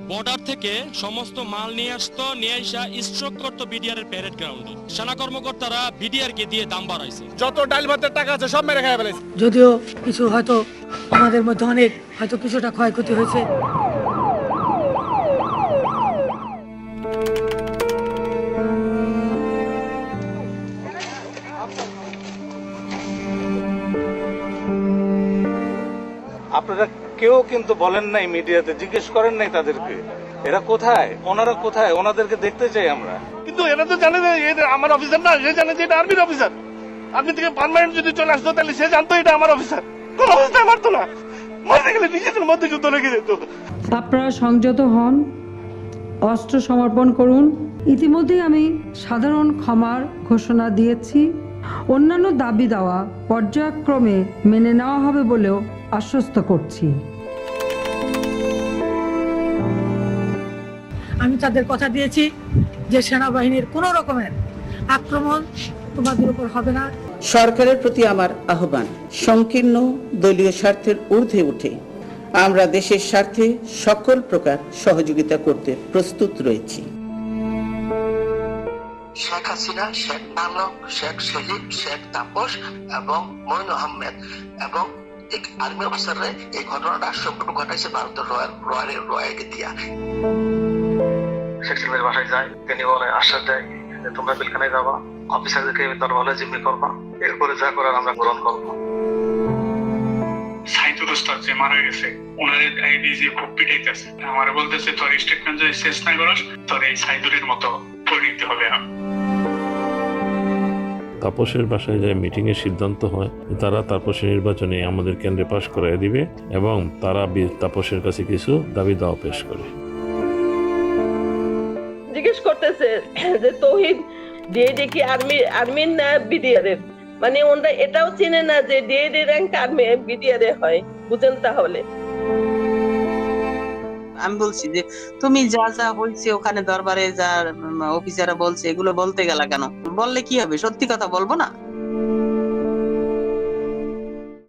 Border থেকে সমস্ত মাল নিয়ে আসতো, নিয়ে আসা স্ট্রোক করতো বিডিআর এর প্যারেড গ্রাউন্ডে। সেনা কর্মকর্তারা বিডিআর কে দিয়ে দাম বাড়াইছে। যত ডাল ভাতের টাকা আছে সব মেরে খেয়ে ফেলেছে। যদিও কিছু হয়তো আমাদের মধ্যে অনেক হয়তো কিছুটা ক্ষয়ক্ষতি হয়েছে। আপনারা কেউ কিন্তু বলেন নাই, মিডিয়াতে জিজ্ঞেস করেন নাই তাদেরকে এরা কোথায়, ওনারা কোথায়, ওনাদেরকে দেখতে চাই আমরা। কিন্তু এরা তো জানে যে এটা আমার অফিসার না, সে জানে যে এটা আর্মির অফিসার। আর্মি থেকে পার্মানেন্ট যদি চলে আসতো তাহলে সে জানতো এটা আমার অফিসার। কোন অবস্থায় মারতো না, মারতে গেলে নিজেদের মধ্যে যুদ্ধ লেগে যেত। আপনারা সংযত হন, অস্ত্র সমর্পণ করুন। ইতিমধ্যেই আমি সাধারণ ক্ষমার ঘোষণা দিয়েছি। অন্যান্য দাবি দেওয়া পর্যায়ক্রমে মেনে নেওয়া হবে বলেও আশ্বস্ত করছি। আমি তাদের কথা দিয়েছি যে সেনাবাহিনীর কোনো রকমের আক্রমণ তোমাদের উপর হবে না। সরকারের প্রতি আমার আহ্বান, সংকীর্ণ দলীয় স্বার্থের ঊর্ধ্বে উঠে আমরা দেশের স্বার্থে সকল প্রকার সহযোগিতা করতে প্রস্তুত রয়েছি। শেখ হাসিনা, শেখ নানক, শেখ সলিম, শেখ তাপস এবং মইন আহমেদ এবং আর্মি অফিসাররা এই ঘটনাটা সম্পূর্ণ ঘটাইছে ভারতের রয়্যালকে দিয়া। শেখ সাহেবের বাসায় যায়, তিনি বলে আশ্বাস দেয় তোমরা পিলখানায় যাবা, অফিসারদেরকে দরবারে জিম্মি করবা, এরপরে যা করার আমরা গ্রহণ করবো। সাইদুল উস্তাদ যে মারা গেছে, ওনার যে খুব পিটাইতেছে, আমার বলতেছে তোর স্টেটমেন্ট যদি শেষ না করস তোর এই সাইদুলের মতো পরিণতি হবে। তাপসের বাসায় যে মিটিং এর সিদ্ধান্ত হয় তারা তাপসের নির্বাচনে আমাদের কেন্দ্রে পাশ করাই দিবে এবং তারা তাপসের কাছে কিছু দাবি দাওয়া পেশ করে। জিজ্ঞেস করতেছে যে তৌহিদ ডিএডি কি আর্মির না বিডিআর এর, মানে ওনারা এটাও চিনে না যে ডিএডি র্যাঙ্ক আর্মি বিডিআর এ হয়। বুঝেন তাহলে আমি বলছি যে তুমি যা যা হয়েছে ওখানে দরবারে যা অফিসাররা বলছে এগুলো বলতে গেলা কেন? বললে কি হবে? সত্যি কথা বলবো না?